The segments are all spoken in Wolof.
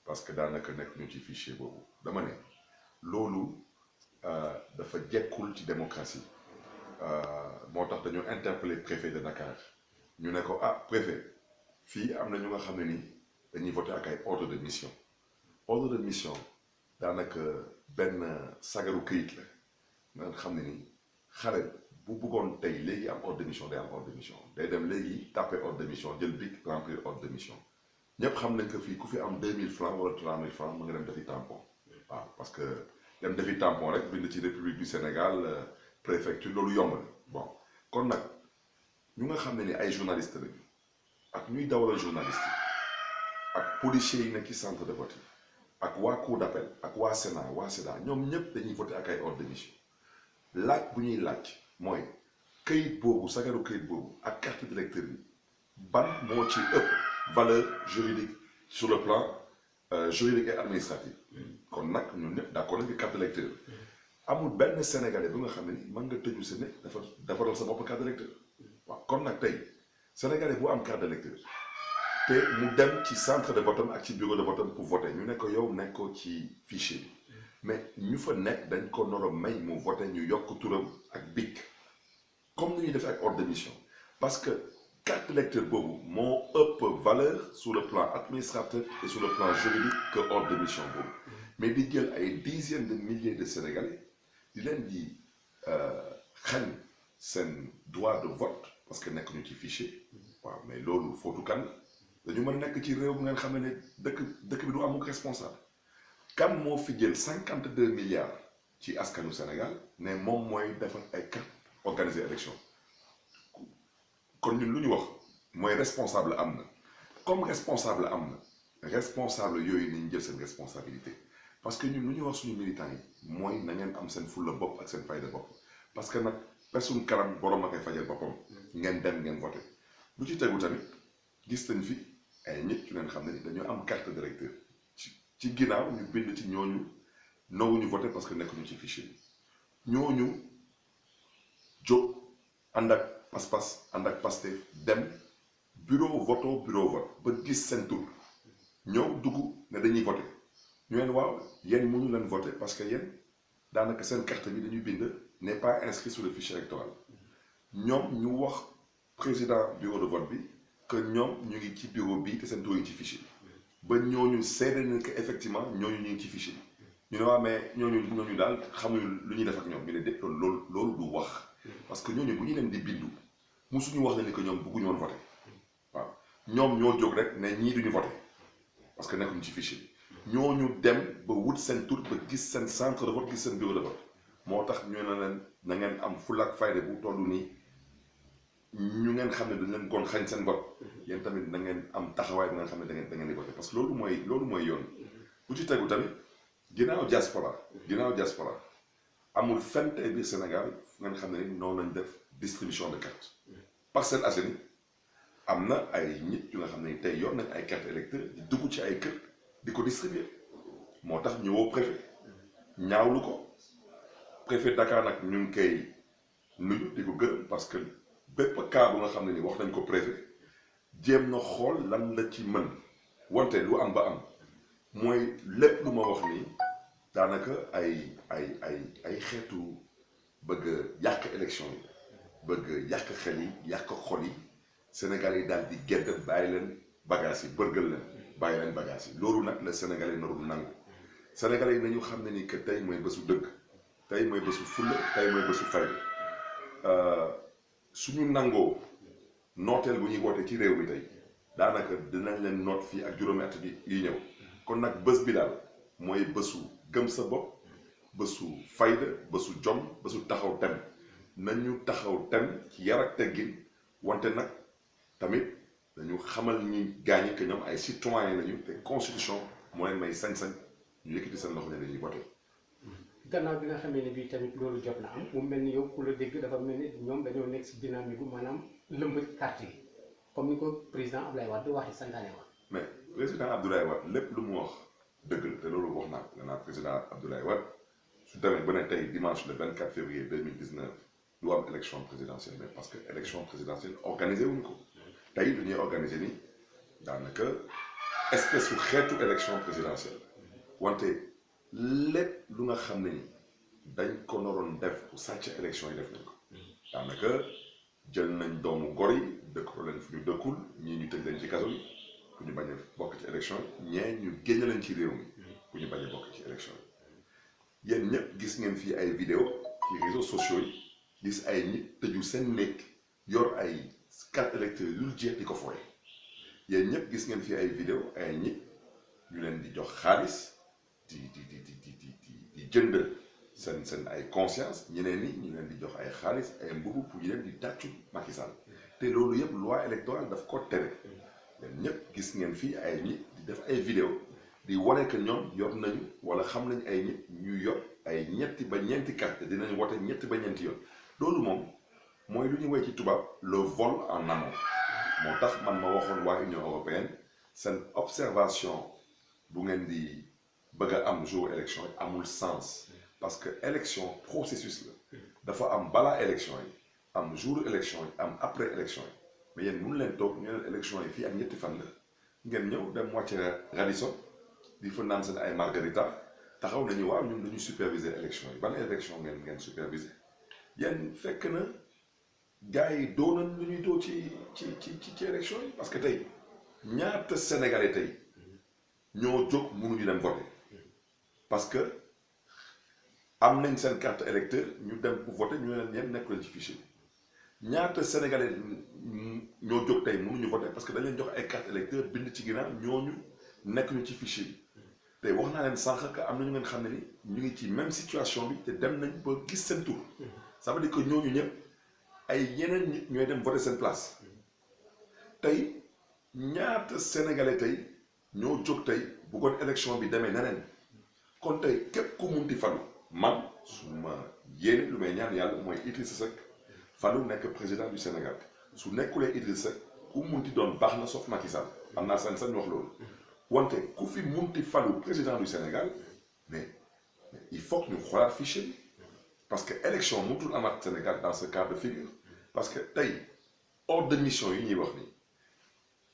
parce que daanaka nekk ñu ci fichier boobu dama ne loolu dafa jekkul ci démocratie moo tax dañoo interpellé préfet de Dakar ñu ne ko ah préfet fii am na ñu nga xam ne ni dañuy voté ak ay ordre de mission ordre de mission daanaka benn sagaru këyit la nga xam ne ni xale bu bëggoon tey léegi am ordre de mission day am ordre de mission day dem léegi tapé ordre de mission jël bic remplir ordre de mission ñëpp xam nañ que fii ku fi am 2000 francs wala 3000 francs mu nga dem defi tampon waaw parce que dem defi tampon rek bind ci République du Sénégal préfecture loolu yomb na bon kon nag ñu nga xam ne ni ay journaliste lañu ak ñuy dawalal journaliste yi ak policiers yi nekk ci centre de vote yi ak waa cour d'appel ak waa Sénat ñoom ñëpp dañuy voté ak ay ordre de mission laaj bu ñuy laaj mooy këyit boobu sagaru këyit boobu ak carte d'électeur bi ban moo ci ëpp valeur juridique sur le plan juridique et administratif kon nag ñun ñëpp d'accord nañ carte d'électeur amul benn sénégalais bi nga xam ne ni mën nga tëju sa ne dafa defaral sa bopp carte d'électeur waaw kon nag tey sénégalais bu am carte d'électeur te mu dem ci centre de vote ak ci bureau de vote pour voter ñu ne ko yow nekkoo ci fichier bi mais ñu fa nekk dañ ko nar a may mu voter ñu yokk turam ak bic comme ni ñuy def ak ordre de mission parce que carte d'électeur boobu moo ëpp valeur sur le plan administratif et sur le plan juridique que ordre de mission boobu mais di jël ay dizaines de milliers de sénégalais di leen di xañ seen droit de vote parce que nekk ñu ci fichier waaw mais loolu footu kan dañu mën nekk ci réew ngeen xam ne dëkk bi du amul responsable kan moo fi jël 52 milliards ci askanu Sénégal ne moom mooy defar ay carte organiser élection kon ñun lu ñu wax mooy responsable am na comme responsable am na responsable yooyu nañ jël seen responsabilité parce que ñun lu ñu wax suñu militants yi mooy na ngeen am seen fulla bopp ak seen fayda bopp parce que nag personne kanam borom a koy fajal boppam ngeen dem ngeen voté bu ci tegu tamit gis nañ fi ay nit yu leen xam ne dañoo am carte d'électeur ci ginnaaw ñu bind ci ñooñu nawuñu voté parce que nekkuñu ci fichier bi ñooñu jóg ànd ak pas-pas ànd ak Pastef dem bureau vote ba gis seen tur ñëw dugg ne dañuy voté ñu leen waaw yéen mënu leen voté parce que yéen daanaka seen carte bi dañuy bind n'est pas inscrit sur le fichier électoral ñoom ñu wax président bureau de vote bi que ñoom ñu ngi ci bureau bi te seen tur yi ci fichier ba ñooñu seede nañ que effectivement ñooñu ñu ngi ci fichier ñu ne waa mais ñooñu daal xamuñu lu ñuy def ak ñoom ñu ne déet loolu du wax parce que ñooñu bu ñuy dem di bindu musuñu wax ne ni que ñoom bëgguñu woon voté waaw ñoom ñoo jóg rek ne ñii duñu voté parce que nekkuñu ci fichier ñooñu dem ba wut seen tur ba gis seen centre de vote gis seen bureau de vote moo tax ñu ne leen na ngeen am fulla ak fayda bu toll nii ñu ngeen xam ne dañ leen goon xañ seen vote yéen tamit da ngeen am taxawaay bi nga xam ne da ngeen di voté parce que loolu mooy yoon bu ci tegu tamit ginnaaw diaspora amul fenn tey biir Sénégal ngeen xam ne ni noonu lañ def distribution de carte Parcelles Assainies am na ay nit yu nga xam ne tey yor nañ ay carte électeur di dugg ci ay kër di ko distribuer moo tax ñëwoo préfet ñaawlu ko préfet Dakar nag ñu ngi koy nuyu di ko gërëm parce que bépp cas bu nga xam ne ni wax nañ ko préfet jéem na xool lan la ci mën wante lu am ba am mooy lépp lu ma wax nii daanaka ay xeetu bëgg yàq élection yi bëgg yàq xel yi yàq xol yi Sénégal yi daal di gedd bàyyi leen bagages yi bërgal leen bàyyi leen bagages yi loolu nag la Sénégal yi narul nangu Sénégal yi nañu xam ne ni que tey mooy bésu dëgg tey mooy bésu fulla tey mooy bésu fayda suñu nangoo nooteel bu ñuy woote ci réew mi tey daanaka dinañ leen noot fii ak juróomi at yi ñëw kon nag bés bi daal mooy bésu gëm sa bopp bésu fayda bésu jom bésu taxaw tem nañu taxaw tem ci yar ak teggin wante nag tamit dañu xamal ñi gaañi que ñoom ay citoyen lañu te constitution moo leen may sañ-sañ ñu yëkkati seen loxo ne dañuy voté. gannaaw bi nga xamee ne bii tamit loolu jot na am mu mel ni yow ku la dégg dafa mel ni ñoom dañoo nekk si dynamique bu maanaam lëmbëj carte yi comme ni ko président Abdoulaye Wade waxee santaane wax. mais président Abdoulaye Wade lépp lu mu wax dëgg la te loolu wax naa ko nee naa président Abdoulaye Wade su demee ba ne tey dimanche le 24 février 2019 lu am élection présidentielle mais parce que élection présidentielle organisé wuñ ko tey lu ñuy organisé ni daanaka espèce su xeetu élection présidentielle wante lépp lu nga xam ne ni dañ ko naroon def pour sàcc élection yi def nañ ko daanaka jël nañ doomu gor yi dëkk leen fu ñu dëkkul ñii ñu tëj leen ci kaso yi pour ñu bañ a bokk ci élection yi ñee ñu génne leen ci réew mi pour ñu bañ a bokk ci élection yi yéen ñëpp gis ngeen fii ay vidéo ci réseaux sociaux yi gis ay nit tëju seen néeg yor ay carte électeur yu jeex di ko fooye yéen ñëpp gis ngeen fii ay vidéo ay nit ñu leen di jox xaalis di jënd seen ay conscience ñeneen ñi ñu leen di jox ay xaalis ay mbubu pour ñu leen di tàccu Macky Sall te loolu yëpp loi électorale daf ko tere yéen ñëpp gis ngeen fii ay nit di def ay vidéo di wane que ñoom yor nañu wala xam nañ ay nit ñu yor ay ñetti ba ñeenti carte dinañ wote ñetti ba ñeenti yoon loolu moom mooy lu ñu woy ci tubaab le vol en amont moo tax man ma waxoon waa Union européenne seen observation bu ngeen di bëgg a am jour élection yi amul sens parce que élection processus la dafa am balaa élection yi am jour élection yi am après élection yi mais yéen mënu leen toog ñu leen élection yi fii ak ñetti fan la ngeen ñëw dem wàcce Radisson di fa naan seen ay margarita taxaw nañu waaw ñun dañuy superviser élection yi ban élection ngeen superviser yéen fekk na gars yi doo nañ lu ñuy doo ci élection yi parce que tey ñaata sénégalais tey ñoo jóg mënuñu dem voter parce que am nañ seen carte électeur ñu dem pour voter ñu leen ñeen nekk leen ci fichier bi ñaata sénégalais ñoo jóg tey mënuñu voter parce que dañ leen jox ay carte électeur bind ci ginnaaw ñooñu nekk ñu ci fichier bi tey wax naa leen sànq que am na ñu ngeen xam ne ni ñu ngi ci même situation bi te dem nañ ba gis seen tour ça veut dire que ñooñu ñëpp ay yeneen nit ñooy dem voter seen place tey ñaata sénégalais tey ñoo jóg tey bëggoon élection bi demee neneen kon tey képp ku munti falu man su ma yéene lu may ñaan yàlla mooy Idrissa Seck falu nekk président du Sénégal su nekkulee Idrissa Seck ku munti doon baax na sauf Macky Sall am naa sañ-sañ wax loolu wante ku fi munti falu président du Sénégal mais il faut que ñu xoolaat fichier bi parce que élection mutul amaat Sénégal dans ce cas de figure parce que tey ordre de mission yi ñuy wax ni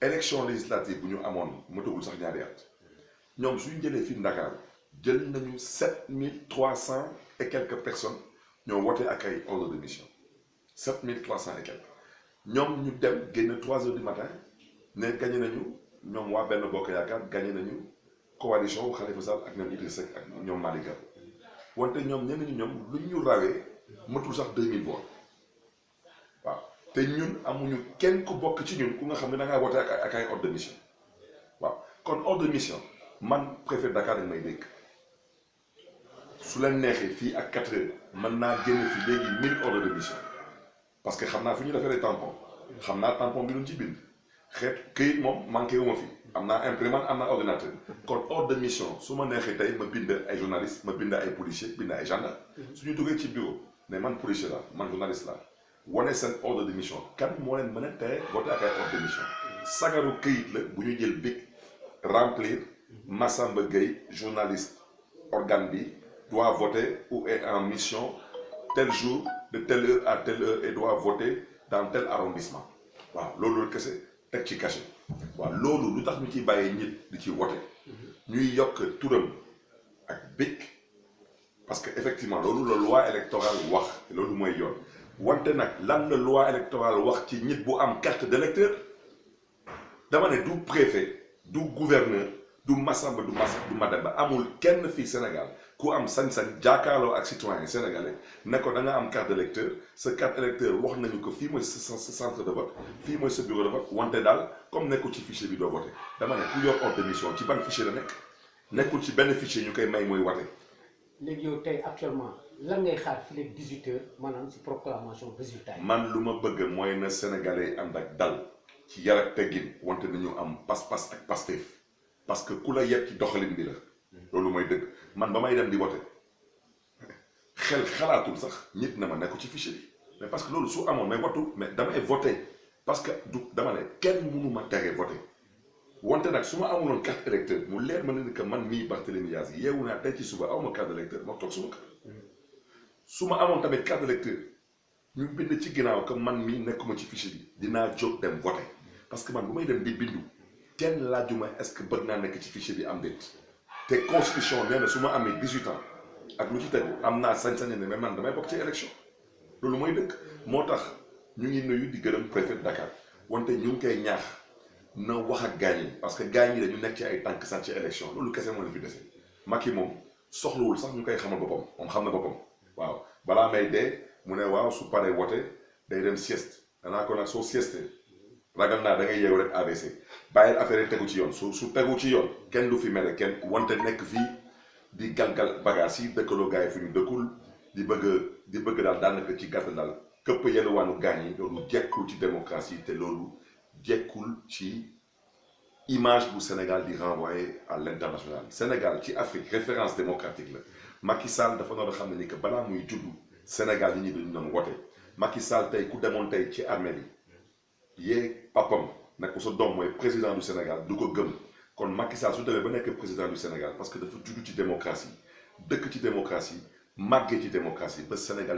élection législative bu ñu amoon matagul sax ñaari at ñoom suñu jëlee fii Dakar jël nañu 7300 et quelques personnes ñoo wote ak ay ordre de mission 7300 et quelques ñoom ñu dem génn 3 heures du matin ne gagné nañu ñoom waa Benno Bokk Yaakaar gagné nañu coalition wu Khalifa Sall ak ñoom Idrissa Seck ak ñoom Malick Gakou wante ñoom ñenn ñi ñoom lu ñu rawee matul sax 2000 voix waaw te ñun amuñu kenn ku bokk ci ñun ku nga xam ne da ngaa wote ak ay ordre de mission waaw kon ordre de mission man préfet Dakar dañ may dégg su leen neexee fii ak 4 heures mën naa génn fi léegi 1000 ordre de mission parce que xam naa fi ñu defaree tampon xam naa tampon bi luñ ci bind xeet këyit moom manqué wu ma fi am naa imprimante am naa ordinateur kon ordre de mission su ma neexee tey ma bind ay journaliste ma bind ay policier bind ay gendarme suñu duggee ci bureau ne man policier la man journaliste la wane seen ordre de mission kan moo leen mën a tere voter ak ay ordre de mission sagaru këyit la bu ñu jël bic remplir Massamba Gueye journaliste organe bi doit voter ou est en mission tel jour de telle heure à telle heure et doit voter dans tel arrondissement waaw loolu kese teg ci cachet waaw loolu lu tax ñu ciy bàyyee nit di ci voter ñuy yokk turam ak bic parce que effectivement loolu la loi électorale wax loolu mooy yoon wante nag lan la loi électorale wax ci nit bu am carte d'électeur dama ne du préfet du gouverneur du Massamba du Mademba amul kenn fii Sénégal ku am sañ-sañ jàkkaarloo ak citoyen sénégalais ne ko da nga am carte d'électeur sa carte électeur wax nañu ko fii mooy sa centre de vote fii mooy sa bureau de vote wante daal comme nekkul ci fichier bi doo voté dama ne ku yor ordre de mission ci ban fichier la nekk nekkul ci benn fichier ñu koy may mooy voté. léegi yow tey actuellement lan ngay xaar fii léegi 18h maanaam si proclamation résultat yi. man lu ma bëgg mooy na sénégalais ànd ak dal ci yar ak teggin wante nañu am pas-pas ak Pastef parce que ku la yeb ci doxalin bi la loolu mooy dëgg man ba may dem di voté xel xalaatul sax nit na ma nekk ci fichier bi mais parce que loolu su amoon may wattu mais damay voté parce que du dama ne kenn mënu ma tere voté wante nag su ma amuloon carte électeur mu leer ma ne que man mii Barthélémy Dias yeewu naa tey ci suba aw ma carte électeur ma toog suma kër su ma amoon tamit carte électeur ñu bind ci ginnaaw que man mii nekkuma ci fichier bi dinaa jóg dem voté parce que man bu may dem di bindu kenn laajuma est-ce que bëgg naa nekk ci fichier bi am déet te constitution nee na su ma amee 18 ans ak lu ci tegu am naa sañ-sañ ne mais man damay bokk ci élection loolu mooy dëkk moo tax ñu ngi nuyu di gërëm préfet de Dakar wante ñu ngi koy ñaax na wax ak gaañ yi parce que gaañ yi dañu nekk ci ay tànk sax ci élection loolu kese moo leen fi dese Macky moom soxlawul sax ñu koy xamal boppam moom xam na boppam waaw balaa may dee mu ne waaw su paree wote day dem sieste danaa ko nag soo sieste ragal naa da ngay yeewu rek ABC bàyyil affaire yi tegu ci yoon su tegu ci yoon kenn du fi mere kenn wante nekk fii di galgal bagage yi dëkkaloo gars yi fi ñu dëkkul di bëgg daal daanaka ci gàttal daal këpp yenn wàllu gaañ yi loolu jekkul ci démocratie te loolu jekkul ci image bu Sénégal di renvoyer à l'international Sénégal ci Afrique référence démocratique la Macky Sall dafa noonu xam ne ni que balaa muy juddu Sénégal yi ñi dañu doon wote Macky Sall tey ku demoon tey ci armée bi yee papam nag ko sa doom mooy président du Sénégal du ko gëm kon Macky Sall su demee ba nekk président du Sénégal parce que dafa juddu ci démocratie dëkk ci démocratie màggee ci démocratie ba Sénégal